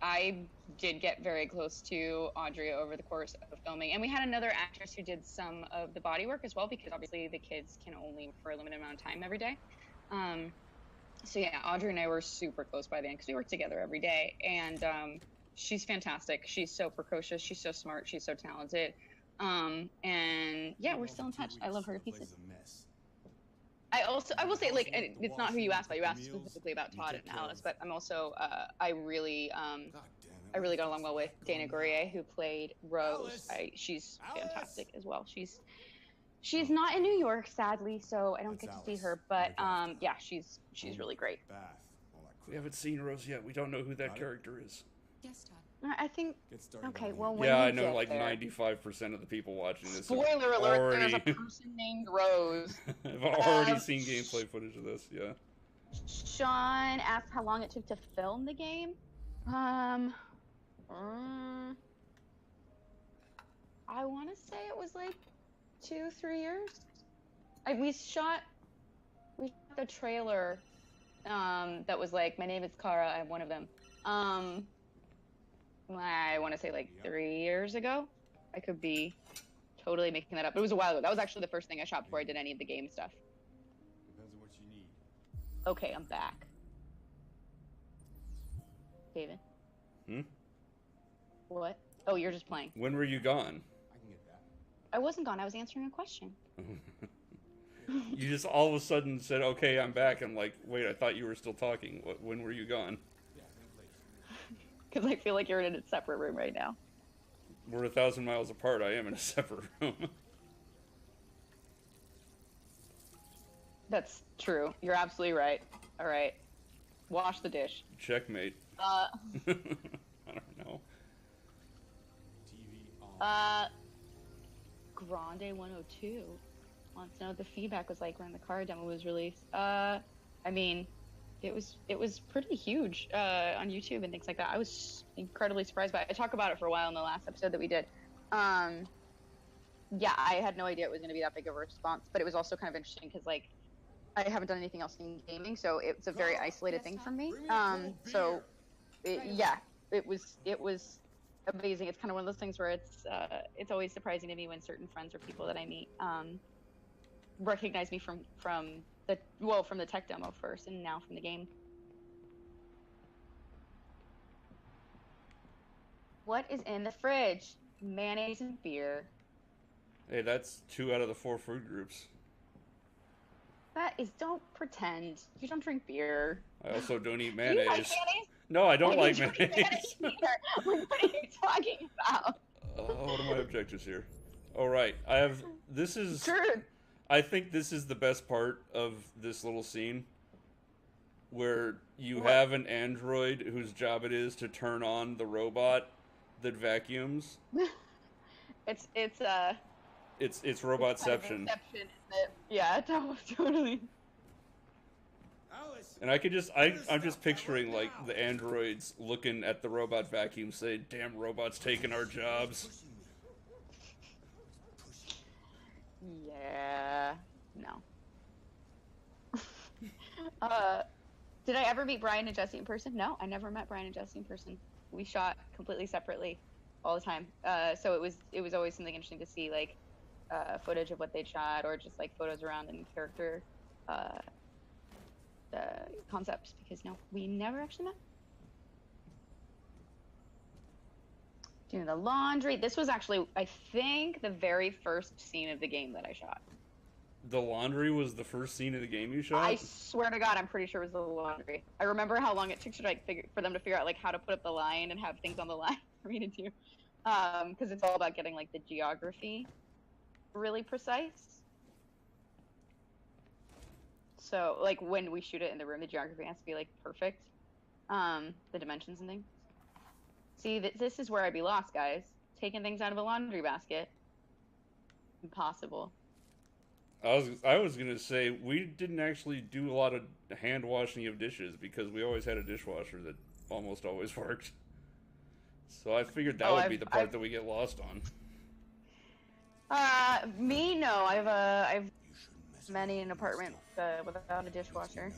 I did get very close to Audrey over the course of filming, and we had another actress who did some of the body work as well, because obviously the kids can only for a limited amount of time every day. Um, so yeah, Audrey and I were super close by the end because we work together every day, and she's fantastic. She's so precocious. She's so smart. She's so talented. And yeah, we're still in touch. I love her to pieces. I will say, like, it's not who you asked about. You asked specifically about Todd and Alice, but I'm also I really got along well with Dana Gourier, who played Rose. She's fantastic as well. She's not in New York, sadly, so I don't get to see her. But yeah, she's really great. We haven't seen Rose yet. We don't know who that character is. Yes, Todd. I think. Okay, well, when yeah, you I know get like there, 95% of the people watching this. Spoiler alert! Already... There's a person named Rose. I've already seen gameplay footage of this. Yeah. Sean asked how long it took to film the game. I want to say it was like 2-3 years. We shot the trailer that was like, my name is Kara, I'm one of them. I want to say like 3 years ago. I could be totally making that up. It was a while ago. That was actually the first thing I shot before I did any of the game stuff. Depends on what you need. Okay, I'm back. David? What? Oh, you're just playing. When were you gone? I can get that. I wasn't gone. I was answering a question. You just all of a sudden said, okay, I'm back. I'm like, wait, I thought you were still talking. When were you gone? Yeah, no place. Because I feel like you're in a separate room right now. We're 1,000 miles apart. I am in a separate room. That's true. You're absolutely right. All right. Wash the dish. Checkmate. I don't know. TV on. Grande 102 wants to know what the feedback was like when the car demo was released. I mean, it was pretty huge on YouTube and things like that. I was incredibly surprised by it. I talked about it for a while in the last episode that we did. Yeah, I had no idea it was going to be that big of a response, but it was also kind of interesting because, like, I haven't done anything else in gaming, so it's a very isolated thing for me. So, yeah, it was amazing. It's kind of one of those things where it's always surprising to me when certain friends or people that I meet recognize me from the tech demo first, and now from the game. What is in the fridge? Mayonnaise and beer. Hey, that's 2 out of the 4 food groups. That is, don't pretend. You don't drink beer. I also don't eat Do mayonnaise. you like mayonnaise? No, I don't like drink mayonnaise. either. What are you talking about? What are my objectives here? All right, this is. Sure. I think this is the best part of this little scene, where you have an android whose job it is to turn on the robot that vacuums. It's Robotception. Inception, isn't it? Yeah, totally. Alice. And I could just, I'm just picturing like the androids looking at the robot vacuum, saying, "Damn, robots taking our jobs." Yeah. No. Did I ever meet Brian and Jesse in person? No, I never met Brian and Jesse in person. We shot completely separately all the time. So it was always something interesting to see, like footage of what they'd shot, or just like photos around and character concepts, because no, we never actually met. Doing the laundry. This was actually, I think, the very first scene of the game that I shot. The laundry was the first scene of the game you shot? I swear to God, I'm pretty sure it was the laundry. I remember how long it took to for them to figure out like how to put up the line and have things on the line for me to do, because it's all about getting like the geography really precise. So like when we shoot it in the room, the geography has to be like perfect, the dimensions and things. See, this is where I'd be lost, guys. Taking things out of a laundry basket. Impossible. I was gonna say, we didn't actually do a lot of hand washing of dishes because we always had a dishwasher that almost always worked. So I figured that would be the part that we get lost on. Me, no. I've many an apartment without a dishwasher.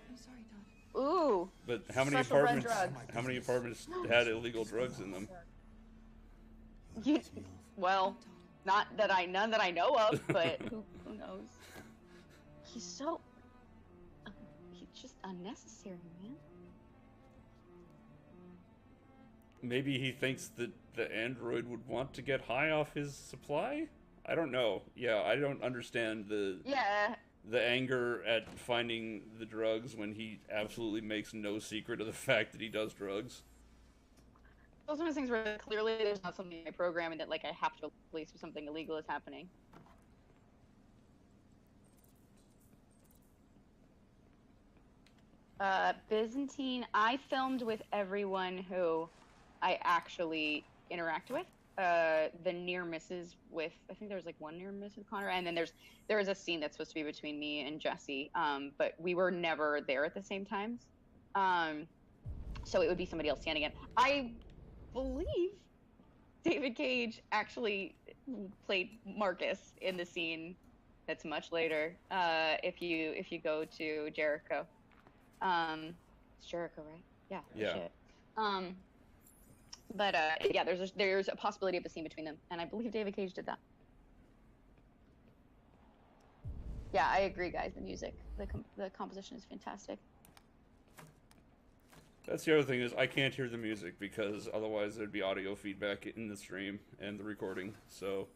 I'm sorry, Todd. Ooh. But how many Special red apartments? drugs. How many apartments had illegal drugs in them? You, well, none that I know of, but who knows? He's so, he's just unnecessary, man. Maybe he thinks that the android would want to get high off his supply? I don't know. Yeah, I don't understand the anger at finding the drugs when he absolutely makes no secret of the fact that he does drugs. Those are those things where clearly there's not something in my programming that like I have to release if something illegal is happening. Byzantine, I filmed with everyone who I actually interact with. The near misses with, I think there was like one near miss with Connor, and then there was a scene that's supposed to be between me and Jesse, but we were never there at the same times. So it would be somebody else standing in. I believe David Cage actually played Marcus in the scene that's much later. If you go to Jericho. It's Jericho, right? Yeah. Yeah. Shit. But yeah, there's a possibility of a scene between them, and I believe David Cage did that. Yeah, I agree, guys. The music, the composition is fantastic. That's the other thing is I can't hear the music because otherwise there'd be audio feedback in the stream and the recording. So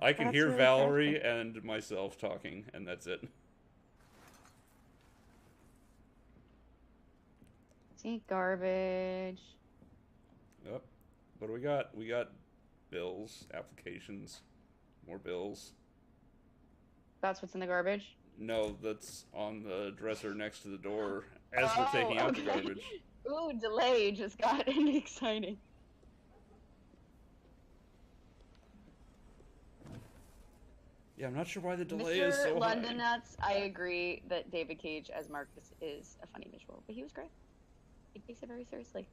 I can hear really Valerie and myself talking, and that's it. See, garbage. Yep. What do we got? We got bills, applications, more bills. That's what's in the garbage? No, that's on the dresser next to the door as we're taking out the garbage. Ooh, delay just got exciting. Yeah, I'm not sure why the delay is so Mr. London high. Nuts, I agree that David Cage as Marcus is a funny visual, but he was great. He takes it very seriously.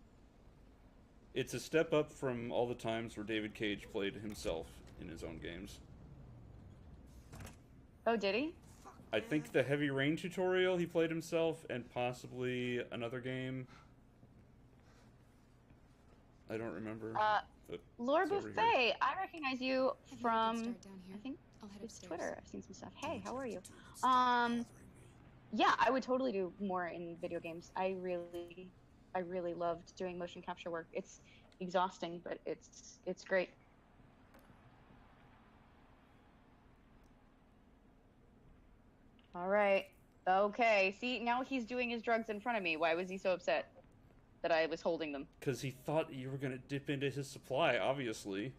It's a step up from all the times where David Cage played himself in his own games. Oh, did he? I think the Heavy Rain tutorial he played himself, and possibly another game. I don't remember. Laura it's over here. Buffet, I recognize you from, I think, I'll head it's upstairs. Twitter. I've seen some stuff. Hey, how are you? Yeah, I would totally do more in video games. I really loved doing motion capture work. It's exhausting, but it's great. All right. Okay. See, now he's doing his drugs in front of me. Why was he so upset that I was holding them? Because he thought you were going to dip into his supply, obviously.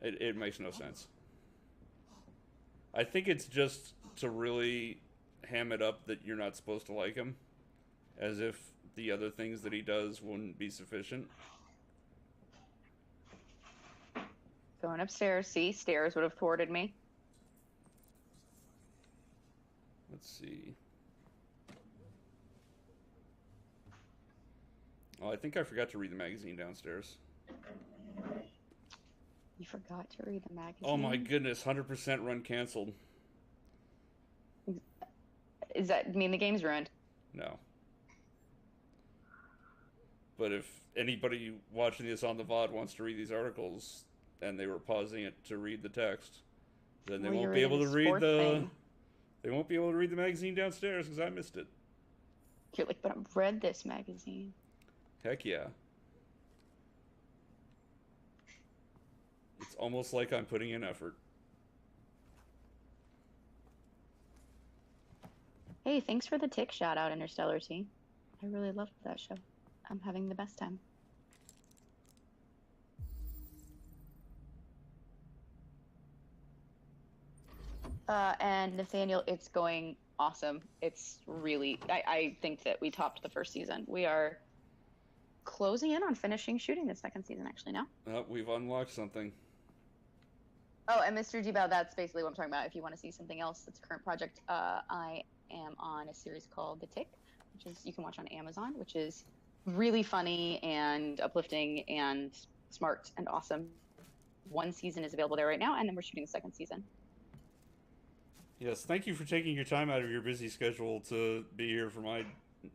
It makes no sense. I think it's just to really ham it up that you're not supposed to like him. As if the other things that he does wouldn't be sufficient. Going upstairs. See, stairs would have thwarted me. Let's see. Oh, I think I forgot to read the magazine downstairs. You forgot to read the magazine? Oh my goodness, 100% run canceled. Does that mean the game's ruined? No. But if anybody watching this on the VOD wants to read these articles, and they were pausing it to read the text, then they Well, won't you're be able to reading read sports the... thing. They won't be able to read the magazine downstairs because I missed it. You're like, but I've read this magazine. Heck yeah. It's almost like I'm putting in effort. Hey, thanks for the tick shout out, Interstellar T. I really loved that show. I'm having the best time. And Nathaniel, it's going awesome. It's really, I think that we topped the first season. We are closing in on finishing shooting the second season actually now. We've unlocked something. Oh, and Mr. Debow, that's basically what I'm talking about. If you want to see something else that's a current project, I am on a series called The Tick, which is you can watch on Amazon, which is really funny and uplifting and smart and awesome. One season is available there right now, and then we're shooting the second season. Yes, thank you for taking your time out of your busy schedule to be here for my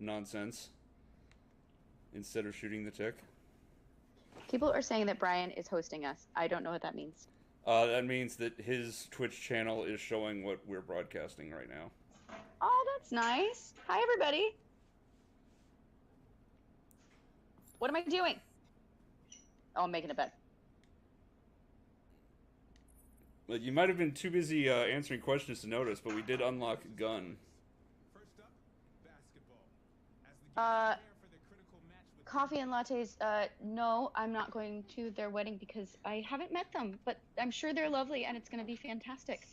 nonsense instead of shooting the tick. People are saying that Brian is hosting us. I don't know what that means. That means that his Twitch channel is showing what we're broadcasting right now. Oh, that's nice. Hi, everybody. What am I doing? Oh, I'm making a bed. But you might have been too busy answering questions to notice, but we did unlock Gun. First up, basketball. As the game for the critical match with Coffee and lattes. No, I'm not going to their wedding because I haven't met them, but I'm sure they're lovely and it's going to be fantastic.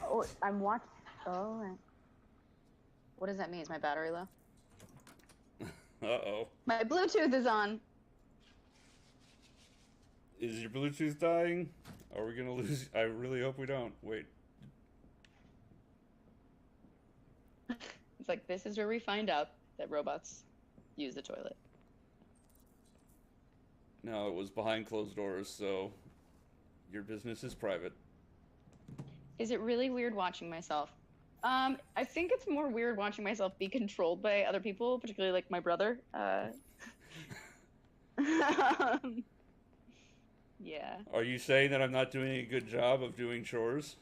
Oh, I'm watching. Oh, right. What does that mean? Is my battery low? Uh-oh. My Bluetooth is on. Is your Bluetooth dying? Are we gonna lose? I really hope we don't. Wait. It's like, this is where we find out that robots use the toilet. No, it was behind closed doors, so your business is private. Is it really weird watching myself? I think it's more weird watching myself be controlled by other people, particularly like my brother. Yeah. Are you saying that I'm not doing a good job of doing chores?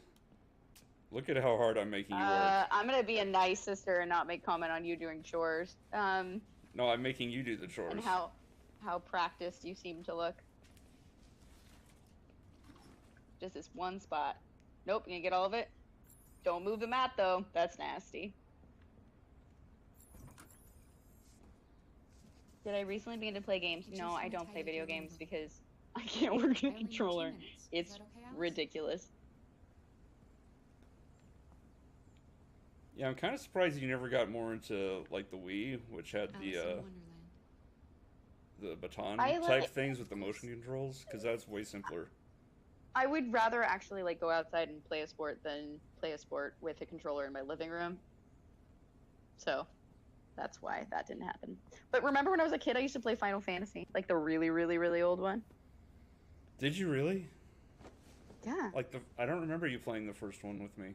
Look at how hard I'm making you work. I'm gonna be a nice sister and not make comment on you doing chores. No, I'm making you do the chores. And how practiced you seem to look. Just this one spot. Nope, you gonna get all of it? Don't move the mat though. That's nasty. Did I recently begin to play games? No, I don't play video games because I can't work a controller. It's ridiculous. Yeah, I'm kind of surprised you never got more into like the Wii, which had the baton type things with the motion controls, because that's way simpler. I would rather actually like go outside and play a sport than play a sport with a controller in my living room. So that's why that didn't happen. But remember when I was a kid, I used to play Final Fantasy, like the really, really, really old one. Did you really? Yeah. Like I don't remember you playing the first one with me.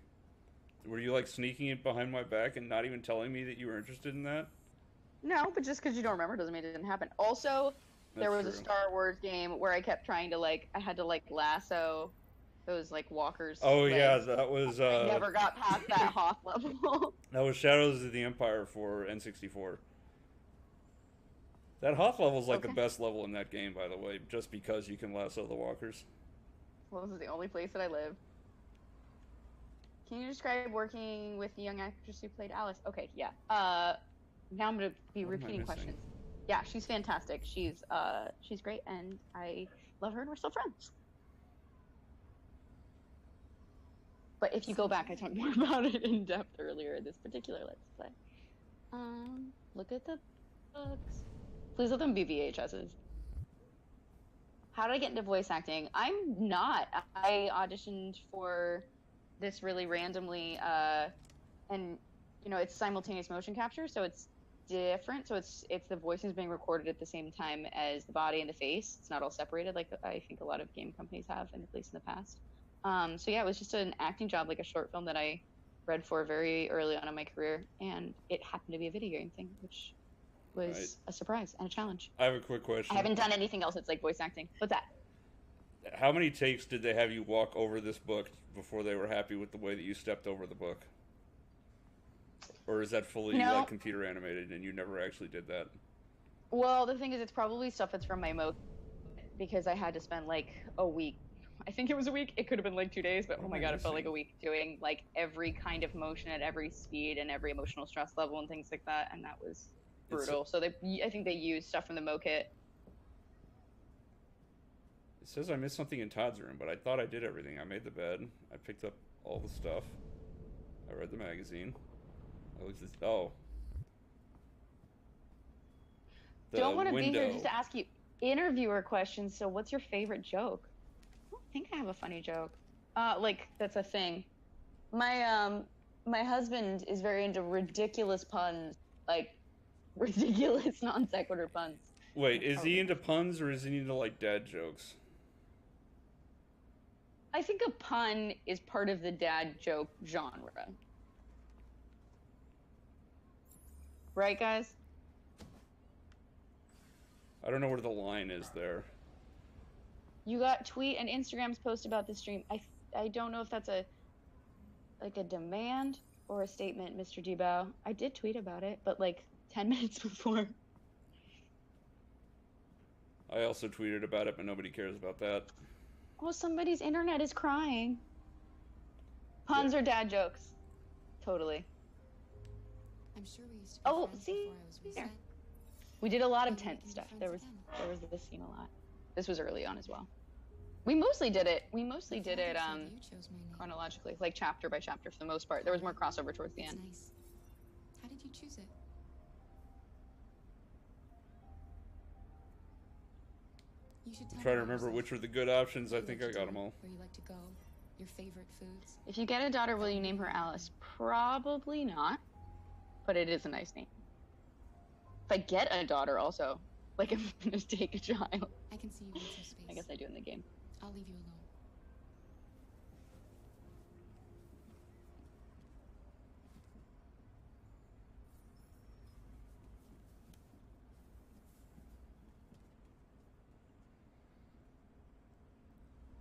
Were you like sneaking it behind my back and not even telling me that you were interested in that? No, but just because you don't remember doesn't mean it didn't happen. Also, there was a Star Wars game where I kept trying to I had to lasso those walkers. Oh legs. yeah, that was. I never got past that Hoth level. That was Shadows of the Empire for N64. That Hoth level is like the best level in that game, by the way, just because you can lasso the walkers. Well, this is the only place that I live. Can you describe working with the young actress who played Alice? Okay, yeah. Now I'm gonna be repeating questions. Yeah, she's fantastic. She's great, and I love her, and we're still friends. But if you go back, I talked more about it in depth earlier in this particular Let's Play. Look at the books. Please let them be VHSs. How did I get into voice acting? I'm not. I auditioned for this really randomly, and it's simultaneous motion capture, so it's different. So it's the voices being recorded at the same time as the body and the face. It's not all separated like I think a lot of game companies have, and at least in the past. So yeah, it was just an acting job, like a short film that I read for very early on in my career, and it happened to be a video game thing, which was a surprise and a challenge. I have a quick question. I haven't done anything else that's like voice acting. What's that? How many takes did they have you walk over this book before they were happy with the way that you stepped over the book? Or is that fully computer animated and you never actually did that? Well, the thing is, it's probably stuff that's from my because I had to spend a week. I think it was a week. It could have been 2 days, but oh my god, it felt like a week doing every kind of motion at every speed and every emotional stress level and things like that, and that was brutal. So I think they used stuff from the mokit. It says I missed something in Todd's room, but I thought I did everything. I made the bed. I picked up all the stuff. I read the magazine. I looked at Don't want to be here just to ask you interviewer questions. So what's your favorite joke? I don't think I have a funny joke. That's a thing. My husband is very into ridiculous puns, ridiculous non sequitur puns. Wait, is he into puns or is he into like dad jokes? I think a pun is part of the dad joke genre. Right, guys? I don't know where the line is there. You got tweet and Instagram's post about the stream. I don't know if that's a demand or a statement, Mr. Debow. I did tweet about it, but like 10 minutes before. I also tweeted about it, but nobody cares about that. Oh, somebody's internet is crying. Puns or dad jokes. Totally. I'm sure we used to be Oh, friends see? before I was Here. reset. We did a lot of Maybe we tent can be stuff. friends There was again. this scene a lot. This was early on as well. We mostly did it My father said you chose my name. chronologically, like chapter by chapter for the most part. There was more crossover towards the It's end. nice. How did you choose it? You should tell I'm trying to me about remember yourself. which were the good options. I What you think like I to got do, them all. Where you like to go, your favorite foods. If you get a daughter, will you name her Alice? Probably not, but it is a nice name. If I get a daughter also, like I'm gonna take a child. I can see you need some space. I guess I do in the game. I'll leave you alone.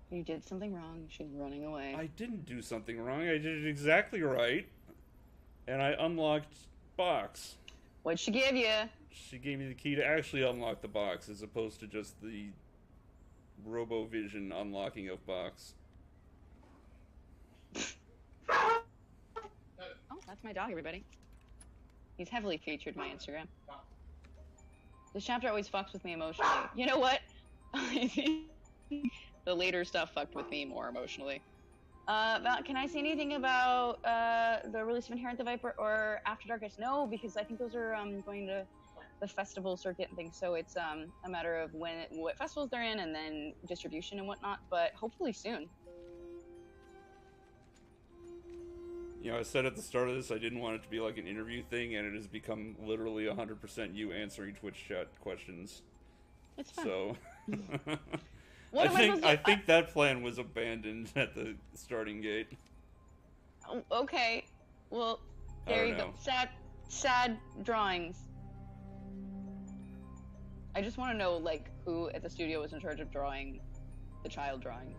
You did something wrong. She's running away. I didn't do something wrong. I did it exactly right. And I unlocked box. What'd she give you? She gave me the key to actually unlock the box as opposed to just the RoboVision unlocking of box. Oh, that's my dog, everybody. He's heavily featured in my Instagram. This chapter always fucks with me emotionally. You know what? I think the later stuff fucked with me more emotionally. Val, can I say anything about the release of Inherent the Viper or After Darkest? No, because I think those are going to the festival circuit and things. So it's a matter of what festivals they're in and then distribution and whatnot. But hopefully soon. You know, I said at the start of this I didn't want it to be like an interview thing, and it has become literally 100% you answering Twitch chat questions. It's fun. So, What am I supposed to- I think that plan was abandoned at the starting gate. Oh, okay. Well, I there don't you go. know. Sad drawings. I just want to know, like, who at the studio was in charge of drawing the child drawings.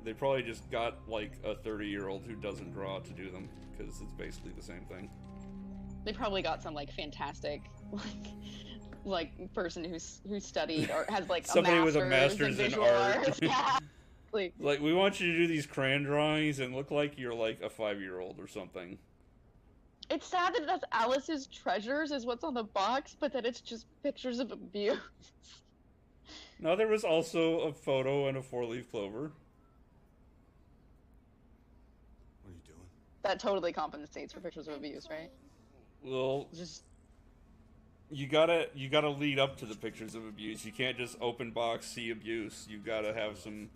They probably just got like a 30-year-old who doesn't draw to do them, because it's basically the same thing. They probably got some like fantastic, like person who studied or has like Somebody a with a master's in visual art. arts. Yeah. Like, we want you to do these crayon drawings and look like you're like a 5-year-old or something. It's sad that that's Alice's treasures is what's on the box, but that it's just pictures of abuse. No, there was also a photo and a 4-leaf clover. What are you doing? That totally compensates for pictures of abuse, right? Well, Just you gotta lead up to the pictures of abuse. You can't just open box, see abuse. You gotta have some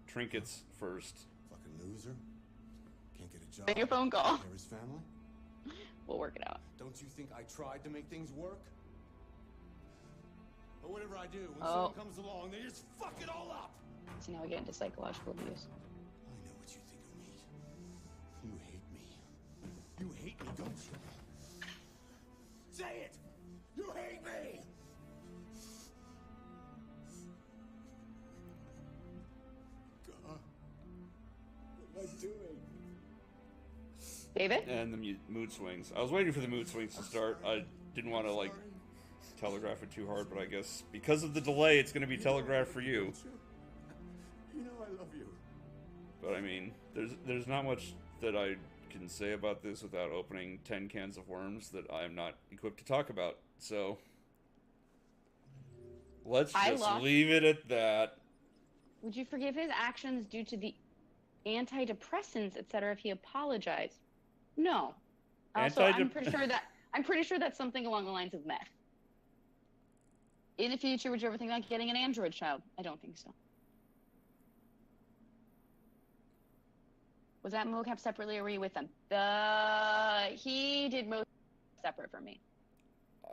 trinkets first. Fucking loser. Can't get a job. make a phone call. Care his family? We'll work it out. Don't you think I tried to make things work? But whatever I do, when Oh. someone comes along, they just fuck it all up. So now we get into psychological abuse. I know what you think of me. You hate me. You hate me, don't you? Say it! You hate me! God. What am I doing? David? And the mood swings. I was waiting for the mood swings to start. I didn't want to like telegraph it too hard, but I guess because of the delay, it's going to be telegraphed for you. You know I love you. But I mean, there's not much that I can say about this without opening 10 cans of worms that I'm not equipped to talk about. So let's just leave it at that. Would you forgive his actions due to the antidepressants, etc., if he apologized? No. Also, I'm pretty sure that's something along the lines of meth. In the future, would you ever think about getting an android child? I don't think so. Was that mocap separately or were you with them? He did most separate from me.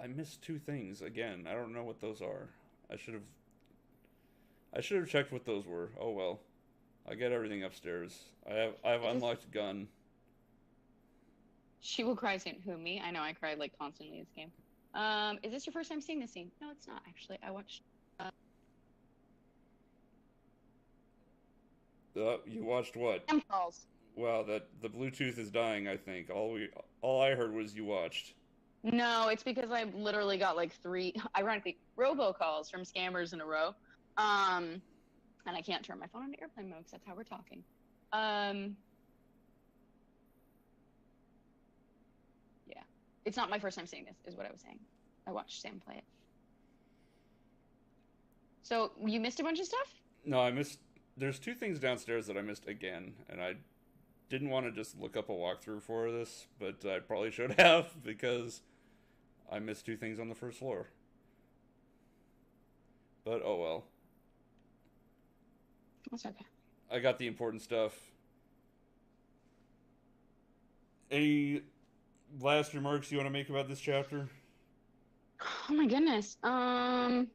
I missed two things again. I don't know what those are. I should have checked what those were. Oh well. I get everything upstairs. I have unlocked gun. She will cry soon. Who, me? I know I cry like constantly in this game. Is this your first time seeing this scene? No, it's not actually. I watched. You watched what? Calls. Wow, that the Bluetooth is dying. I think all I heard was you watched. No, it's because I literally got like 3, ironically, robocalls from scammers in a row. And I can't turn my phone on airplane mode because that's how we're talking. Yeah. It's not my first time seeing this, is what I was saying. I watched Sam play it. So, you missed a bunch of stuff? No, I missed... There's two things downstairs that I missed again, and I didn't want to just look up a walkthrough for this, but I probably should have, because I missed two things on the first floor. But, oh well. That's okay. I got the important stuff. Any last remarks you want to make about this chapter? Oh my goodness. About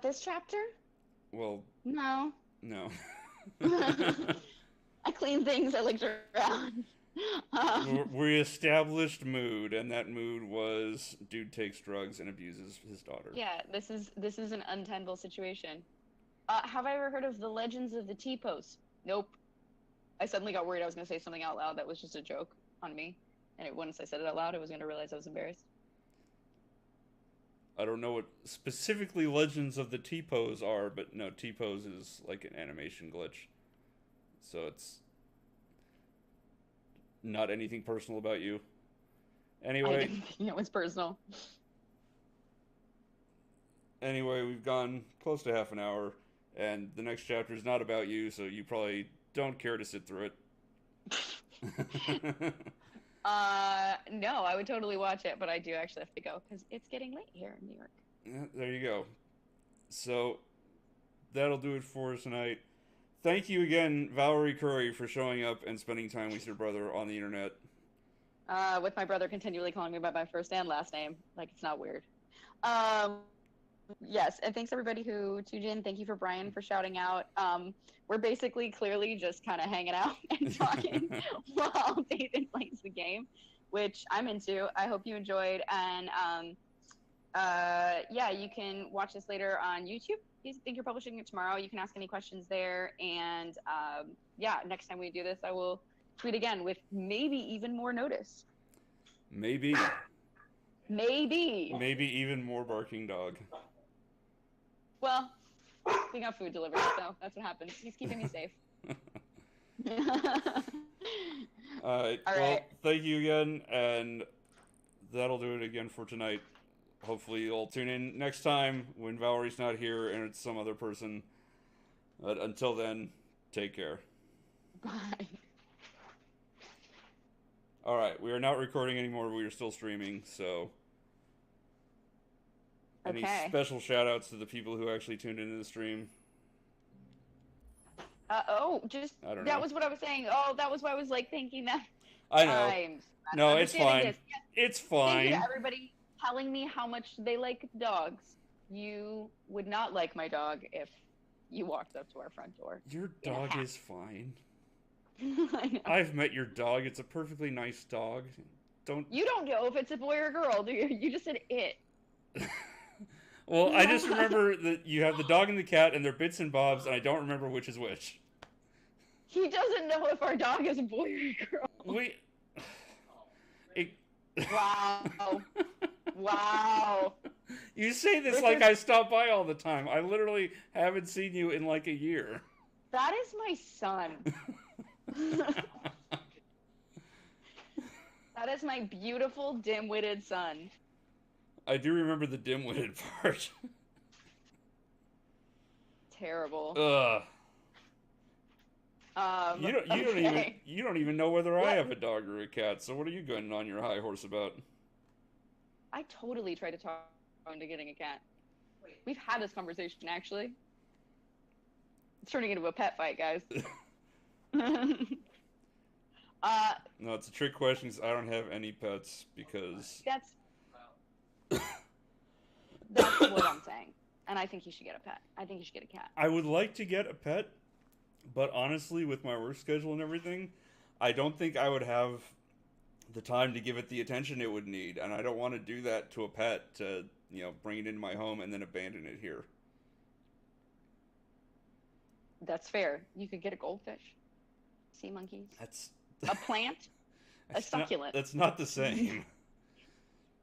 this chapter? Well, No. no. I clean things, I looked around. We established mood, and that mood was dude takes drugs and abuses his daughter. Yeah, this is an untenable situation. Have I ever heard of the Legends of the T-Pose? Nope. I suddenly got worried I was going to say something out loud that was just a joke on me. And once I said it out loud, I was going to realize I was embarrassed. I don't know what specifically Legends of the T-Pose are, but no, T-Pose is like an animation glitch. So it's not anything personal about you. Anyway. I didn't think it was personal. Anyway, we've gone close to half an hour, and the next chapter is not about you, so you probably don't care to sit through it. No, I would totally watch it, but I do actually have to go because it's getting late here in New York. Yeah, there you go. So, that'll do it for us tonight. Thank you again, Valerie Curry, for showing up and spending time with your brother on the internet. With my brother continually calling me by my first and last name. Like, it's not weird. Yes, and thanks everybody who tuned in. Thank you for Brian for shouting out. We're basically clearly just kind of hanging out and talking while David plays the game, which I'm into. I hope you enjoyed. And yeah, you can watch this later on YouTube. I think you're publishing it tomorrow. You can ask any questions there. And yeah, next time we do this, I will tweet again with maybe even more notice. Maybe. Maybe. Maybe even more barking dog. Well, we got food delivered, so that's what happens. He's keeping me safe. All right. Well, thank you again, and that'll do it again for tonight. Hopefully you'll tune in next time when Valerie's not here and it's some other person. But until then, take care. Bye. All right. We are not recording anymore. We are still streaming, so... Any special shout-outs to the people who actually tuned into the stream? That was what I was saying. Oh, that was why I was like thinking that. I know. No, it's fine. Yes. It's fine. Thank you to everybody telling me how much they like dogs. You would not like my dog if you walked up to our front door. Your dog is fine. I know. I've met your dog. It's a perfectly nice dog. You don't know if it's a boy or a girl, do you? You just said it. Well, I just remember that you have the dog and the cat, and they're bits and bobs, and I don't remember which is which. He doesn't know if our dog is a boy or a girl. Wow. Wow. You say this like I stop by all the time. I literally haven't seen you in like a year. That is my son. That is my beautiful, dim-witted son. I do remember the dim-witted part. Terrible. Ugh. You don't even know whether I have a dog or a cat. So what are you going on your high horse about? I totally tried to talk him into getting a cat. We've had this conversation actually. It's turning into a pet fight, guys. No, it's a trick question 'cause I don't have any pets because... That's what I'm saying. And I think you should get a pet. I think you should get a cat. I would like to get a pet, but honestly, with my work schedule and everything, I don't think I would have the time to give it the attention it would need, and I don't want to do that to a pet to, bring it into my home and then abandon it here. That's fair. You could get a goldfish, sea monkeys, That's a plant, a succulent. That's not the same.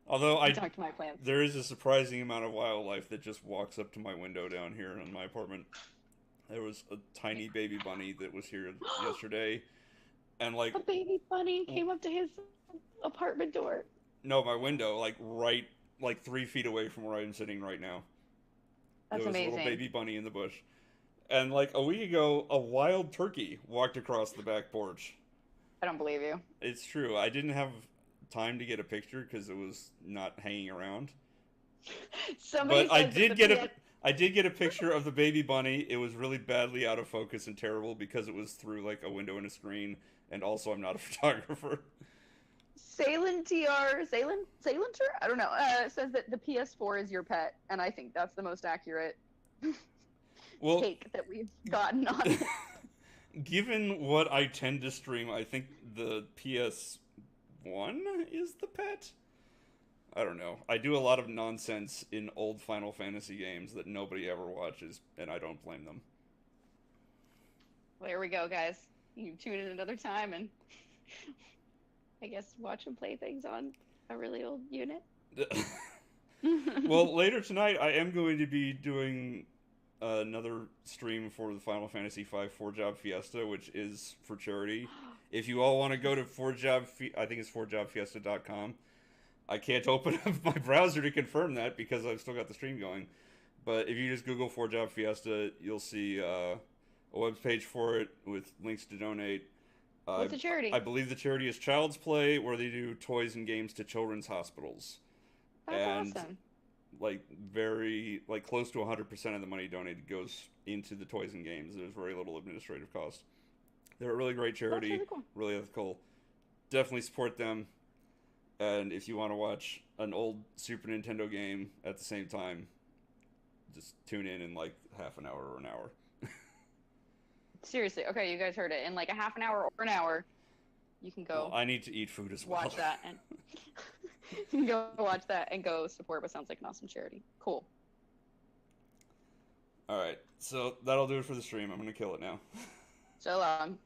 Although Talk to my plants. there is a surprising amount of wildlife that just walks up to my window down here in my apartment. There was a tiny baby bunny that was here yesterday, and A baby bunny came up to his apartment door. No, my window, right 3 feet away from where I'm sitting right now. That's there was amazing. a little baby bunny in the bush. And a week ago, a wild turkey walked across the back porch. I don't believe you. It's true. I didn't have time to get a picture because it was not hanging around. Somebody But I said did that get a picture of the baby bunny. It was really badly out of focus and terrible because it was through a window and a screen, and also I'm not a photographer. Salentir, I don't know, says that the PS4 is your pet, and I think that's the most accurate take that we've gotten on it. Given what I tend to stream, I think the PS1 is the pet? I don't know. I do a lot of nonsense in old Final Fantasy games that nobody ever watches, and I don't blame them. Well, there we go, guys. You can tune in another time and I guess watch and play things on a really old unit. Well, later tonight, I am going to be doing another stream for the Final Fantasy V 4-Job Fiesta, which is for charity. If you all want to go to 4Job, I think it's 4jobfiesta.com. I can't open up my browser to confirm that because I've still got the stream going. But if you just Google 4Job Fiesta, you'll see a web page for it with links to donate. What's the charity? I believe the charity is Child's Play, where they do toys and games to children's hospitals. That's awesome. Very close to 100% of the money donated goes into the toys and games. There's very little administrative cost. They're a really great charity, That's really cool. really ethical. Definitely support them. And if you want to watch an old Super Nintendo game at the same time, just tune in half an hour or an hour. Seriously, okay, you guys heard it. In a half an hour or an hour, you can go. Well, I need to eat food as well. Watch that and you can go watch that and go support what sounds like an awesome charity. Cool. All right, so that'll do it for the stream. I'm gonna kill it now. So long.